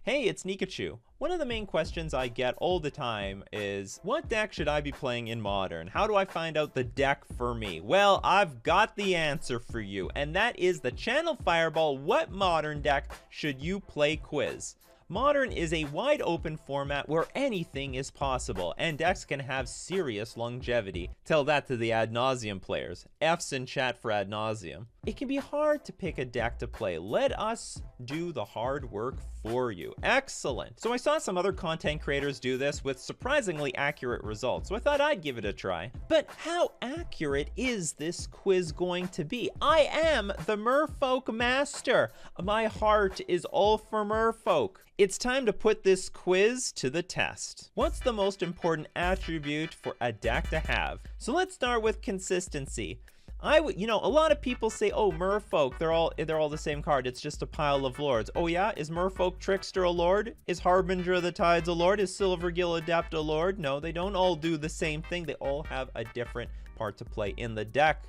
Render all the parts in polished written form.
Hey, it's Nikachu. One of the main questions I get all the time is, what deck should I be playing in Modern? How do I find out the deck for me? Well, I've got the answer for you, and that is the Channel Fireball What Modern Deck Should You Play quiz. Modern is a wide open format where anything is possible, and decks can have serious longevity. Tell that to the ad nauseum players. F's in chat for ad nauseum. It can be hard to pick a deck to play. Let us do the hard work for you. Excellent. So I saw some other content creators do this with surprisingly accurate results, so I thought I'd give it a try. But how accurate is this quiz going to be? I am the Merfolk Master. My heart is all for Merfolk. It's time to put this quiz to the test. What's the most important attribute for a deck to have? So let's start with consistency. A lot of people say, oh, Merfolk, they're all the same card. It's just a pile of lords. Oh yeah, is Merfolk Trickster a lord? Is Harbinger of the Tides a lord? Is Silvergill Adept a lord? No, they don't all do the same thing. They all have a different part to play in the deck.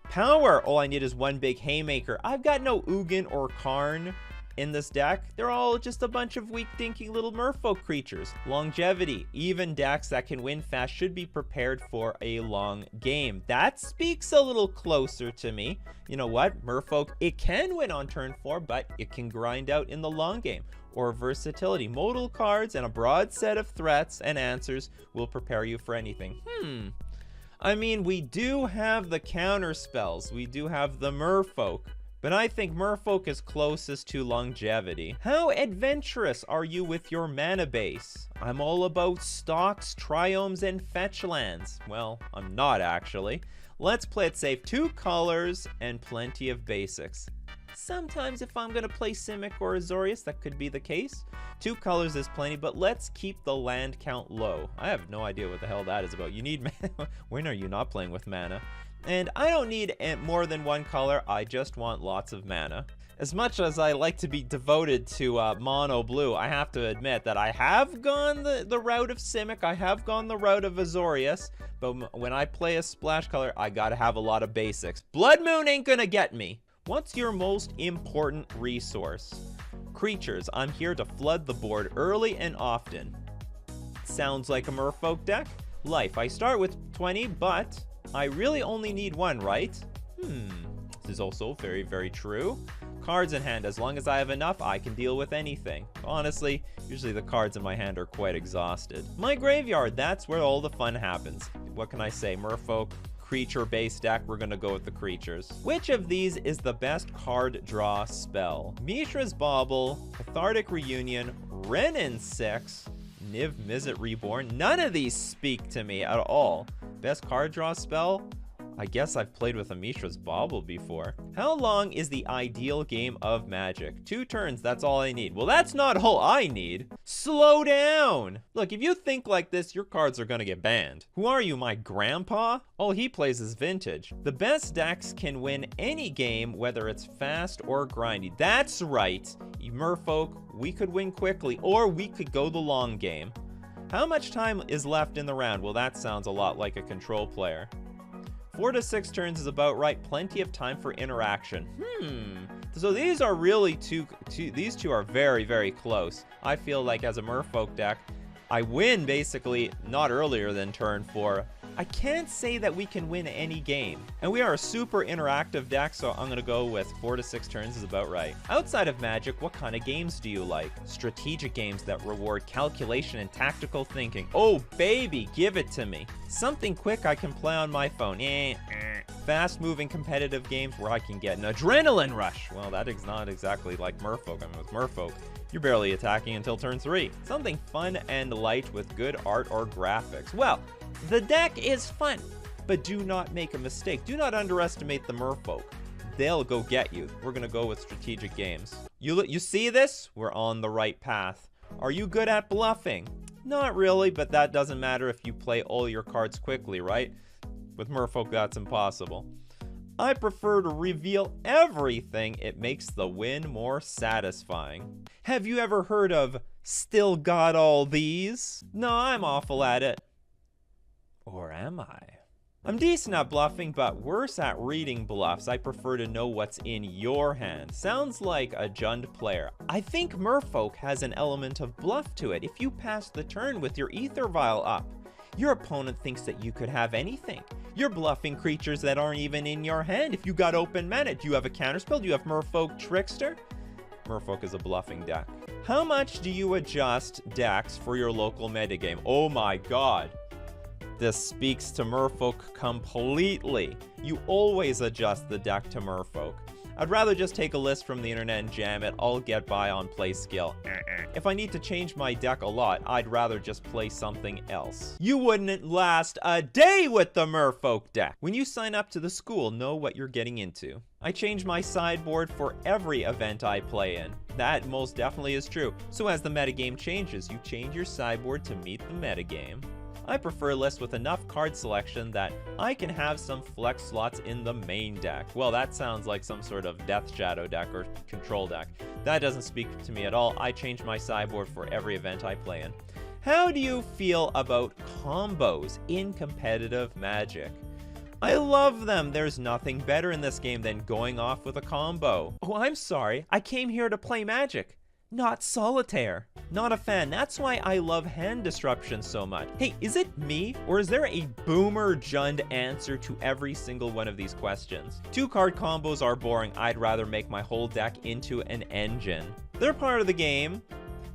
Power, all I need is one big haymaker. I've got no Ugin or Karn in this deck. They're all just a bunch of weak dinky little merfolk creatures. Longevity, even decks that can win fast should be prepared for a long game. That speaks a little closer to me. You know what, merfolk, it can win on turn 4, but it can grind out in the long game. Or versatility, modal cards and a broad set of threats and answers will prepare you for anything. I mean, we do have the counter spells, we do have the merfolk, but I think Merfolk is closest to longevity. How adventurous are you with your mana base? I'm all about stocks, triomes, and fetch lands. Well, I'm not actually. Let's play it safe. 2 colors and plenty of basics. Sometimes if I'm gonna play Simic or Azorius, that could be the case. 2 colors is plenty, but let's keep the land count low. I have no idea what the hell that is about. You need mana. When are you not playing with mana? And I don't need more than 1 color, I just want lots of mana. As much as I like to be devoted to mono blue, I have to admit that I have gone the route of Simic, I have gone the route of Azorius, but when I play a splash color, I gotta have a lot of basics. Blood Moon ain't gonna get me. What's your most important resource? Creatures, I'm here to flood the board early and often. Sounds like a merfolk deck. Life, I start with 20, but I really only need 1, right? This is also very, very true. Cards in hand, as long as I have enough, I can deal with anything. Honestly, usually the cards in my hand are quite exhausted. My graveyard, that's where all the fun happens. What can I say? Merfolk, creature-based deck, we're gonna go with the creatures. Which of these is the best card draw spell? Mishra's Bauble, Cathartic Reunion, Renin 6, Niv Mizzet Reborn. None of these speak to me at all. Best card draw spell? I guess I've played with a Mishra's Bauble before. How long is the ideal game of Magic? 2 turns, that's all I need. Well, that's not all I need. Slow down! Look, if you think like this, your cards are gonna get banned. Who are you, my grandpa? All he plays is vintage. The best decks can win any game, whether it's fast or grindy. That's right, Merfolk, we could win quickly, or we could go the long game. How much time is left in the round? Well, that sounds a lot like a control player. 4 to 6 turns is about right. Plenty of time for interaction. So these are really these two are very, very close. I feel like as a merfolk deck, I win basically not earlier than turn 4. I can't say that we can win any game. And we are a super interactive deck, so I'm gonna go with 4 to 6 turns is about right. Outside of Magic, what kind of games do you like? Strategic games that reward calculation and tactical thinking. Oh baby, give it to me. Something quick I can play on my phone. Fast-moving competitive games where I can get an adrenaline rush. Well, that is not exactly like Merfolk. I mean, with Merfolk, you're barely attacking until turn 3. Something fun and light with good art or graphics. Well, the deck is fun, but do not make a mistake. Do not underestimate the merfolk. They'll go get you. We're gonna go with strategic games. You see this? We're on the right path. Are you good at bluffing? Not really, but that doesn't matter if you play all your cards quickly, right? With merfolk, that's impossible. I prefer to reveal everything. It makes the win more satisfying. Have you ever heard of Still Got All These? No, I'm awful at it. Or am I? I'm decent at bluffing, but worse at reading bluffs. I prefer to know what's in your hand. Sounds like a Jund player. I think Merfolk has an element of bluff to it. If you pass the turn with your Ether Vial up, your opponent thinks that you could have anything. You're bluffing creatures that aren't even in your hand. If you got open mana, do you have a counterspell? Do you have Merfolk Trickster? Merfolk is a bluffing deck. How much do you adjust decks for your local metagame? Oh my god. This speaks to Merfolk completely. You always adjust the deck to Merfolk. I'd rather just take a list from the internet and jam it. I'll get by on play skill. If I need to change my deck a lot, I'd rather just play something else. You wouldn't last a day with the Merfolk deck. When you sign up to the school, know what you're getting into. I change my sideboard for every event I play in. That most definitely is true. So as the metagame changes, you change your sideboard to meet the metagame. I prefer lists with enough card selection that I can have some flex slots in the main deck. Well, that sounds like some sort of Death Shadow deck or control deck. That doesn't speak to me at all. I change my sideboard for every event I play in. How do you feel about combos in competitive Magic? I love them. There's nothing better in this game than going off with a combo. Oh, I'm sorry. I came here to play Magic, not solitaire. Not a fan. That's why I love hand disruption so much. Hey, is it me, or is there a boomer Jund answer to every single one of these questions? 2-card combos are boring. I'd rather make my whole deck into an engine. They're part of the game.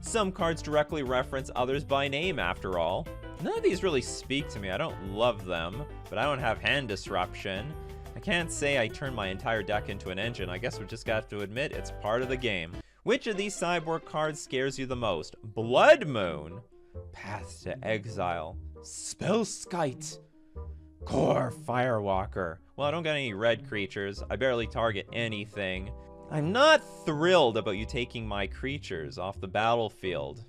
Some cards directly reference others by name, after all. None of these really speak to me. I don't love them, but I don't have hand disruption. I can't say I turn my entire deck into an engine. I guess we just got to admit it's part of the game. Which of these sideboard cards scares you the most? Blood Moon, Path to Exile, Spellskite, Core Firewalker. Well, I don't got any red creatures. I barely target anything. I'm not thrilled about you taking my creatures off the battlefield.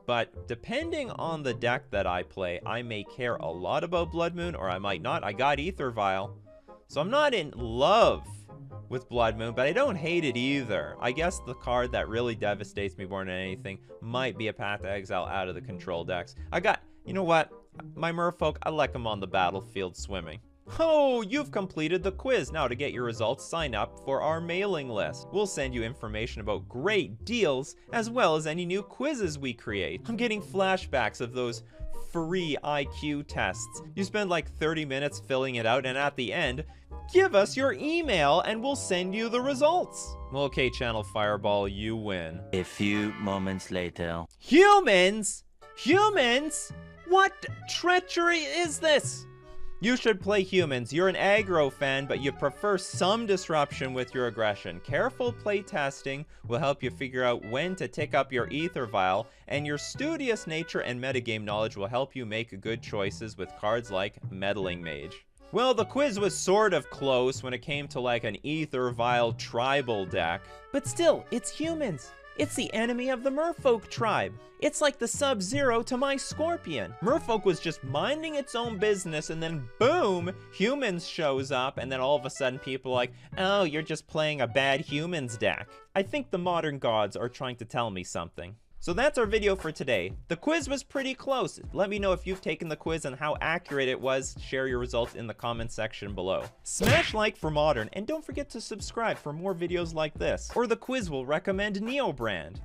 But depending on the deck that I play, I may care a lot about Blood Moon, or I might not. I got Ether Vial, so I'm not in love with Blood Moon, but I don't hate it either. I guess the card that really devastates me more than anything might be a Path to Exile out of the control decks. You know what? My Merfolk, I like them on the battlefield swimming. Oh, you've completed the quiz. Now to get your results, sign up for our mailing list. We'll send you information about great deals, as well as any new quizzes we create. I'm getting flashbacks of those free IQ tests. You spend like 30 minutes filling it out, and at the end, give us your email and we'll send you the results. Okay, Channel Fireball, you win. A few moments later. Humans? Humans? What treachery is this? You should play humans. You're an aggro fan, but you prefer some disruption with your aggression. Careful play testing will help you figure out when to tick up your Ether Vial, and your studious nature and metagame knowledge will help you make good choices with cards like Meddling Mage. Well, the quiz was sort of close when it came to like an Ether Vial tribal deck. But still, it's humans. It's the enemy of the Merfolk tribe. It's like the Sub-Zero to my Scorpion. Merfolk was just minding its own business, and then boom, humans shows up, and then all of a sudden people are like, oh, you're just playing a bad humans deck. I think the modern gods are trying to tell me something. So that's our video for today. The quiz was pretty close. Let me know if you've taken the quiz and how accurate it was. Share your results in the comment section below. Smash like for Modern, and don't forget to subscribe for more videos like this. Or the quiz will recommend Neo Brand.